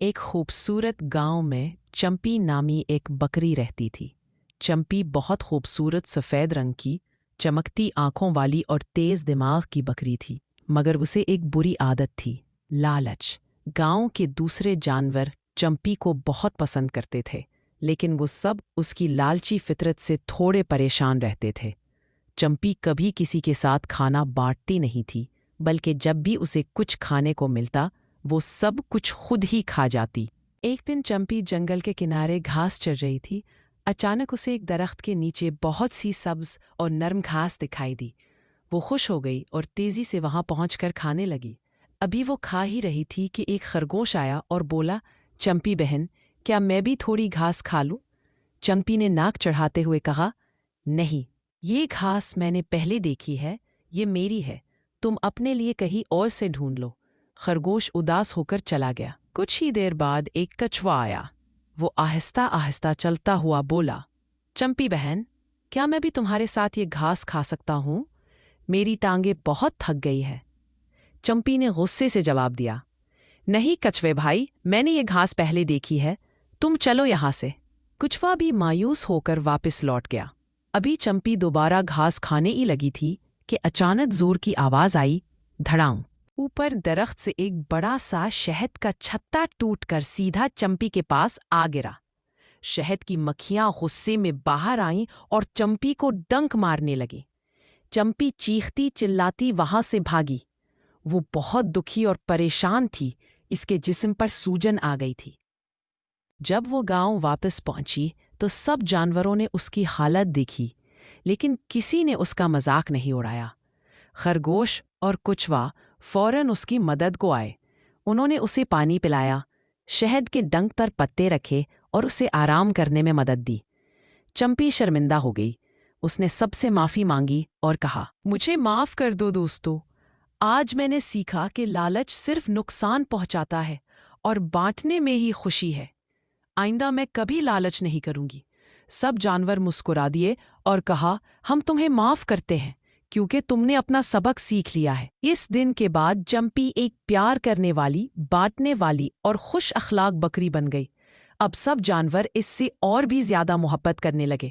ایک خوبصورت گاؤں میں چمپی نامی ایک بکری رہتی تھی۔ چمپی بہت خوبصورت سفید رنگ کی، چمکتی آنکھوں والی اور تیز دماغ کی بکری تھی، مگر اسے ایک بری عادت تھی: لالچ۔ گاؤں کے دوسرے جانور چمپی کو بہت پسند کرتے تھے، لیکن وہ سب اس کی لالچی فطرت سے تھوڑے پریشان رہتے تھے۔ چمپی کبھی کسی کے ساتھ کھانا بانٹتی نہیں تھی، بلکہ جب بھی اسے کچھ کھانے کو ملتا وہ سب کچھ خود ہی کھا جاتی۔ ایک دن چمپی جنگل کے کنارے گھاس چر رہی تھی۔ اچانک اسے ایک درخت کے نیچے بہت سی سبز اور نرم گھاس دکھائی دی۔ وہ خوش ہو گئی اور تیزی سے وہاں پہنچ کر کھانے لگی۔ ابھی وہ کھا ہی رہی تھی کہ ایک خرگوش آیا اور بولا، چمپی بہن، کیا میں بھی تھوڑی گھاس کھا لوں؟ چمپی نے ناک چڑھاتے ہوئے کہا، نہیں، یہ گھاس میں نے پہلے دیکھی ہے، یہ میری ہے، تم اپنے لیے کہیں اور سے ڈھونڈ لو۔ خرگوش اداس ہو کر چلا گیا۔ کچھ ہی دیر بعد ایک کچھوا آیا۔ وہ آہستہ آہستہ چلتا ہوا بولا، چمپی بہن، کیا میں بھی تمہارے ساتھ یہ گھاس کھا سکتا ہوں؟ میری ٹانگیں بہت تھک گئی ہے۔ چمپی نے غصے سے جواب دیا، نہیں کچھوے بھائی، میں نے یہ گھاس پہلے دیکھی ہے، تم چلو یہاں سے۔ کچھوا بھی مایوس ہو کر واپس لوٹ گیا۔ ابھی چمپی دوبارہ گھاس کھانے ہی لگی تھی کہ اچانک زور کی آواز آئی، دھڑام۔ اوپر درخت سے ایک بڑا سا شہد کا چھتا ٹوٹ کر سیدھا چمپی کے پاس آ گرا۔ شہد کی مکھیاں غصے میں باہر آئیں اور چمپی کو ڈنک مارنے لگیں۔ چمپی چیختی چلاتی وہاں سے بھاگی۔ وہ بہت دکھی اور پریشان تھی، اس کے جسم پر سوجن آ گئی تھی۔ جب وہ گاؤں واپس پہنچی تو سب جانوروں نے اس کی حالت دیکھی، لیکن کسی نے اس کا مذاق نہیں اڑایا۔ خرگوش اور کچھوا فوراً اس کی مدد کو آئے۔ انہوں نے اسے پانی پلایا، شہد کے ڈنک پر پتے رکھے اور اسے آرام کرنے میں مدد دی۔ چمپی شرمندہ ہو گئی۔ اس نے سب سے معافی مانگی اور کہا، مجھے معاف کر دو دوستو، آج میں نے سیکھا کہ لالچ صرف نقصان پہنچاتا ہے اور بانٹنے میں ہی خوشی ہے۔ آئندہ میں کبھی لالچ نہیں کروں گی۔ سب جانور مسکرا دیے اور کہا، ہم تمہیں معاف کرتے ہیں کیونکہ تم نے اپنا سبق سیکھ لیا ہے۔ اس دن کے بعد چمپی ایک پیار کرنے والی، بانٹنے والی اور خوش اخلاق بکری بن گئی۔ اب سب جانور اس سے اور بھی زیادہ محبت کرنے لگے۔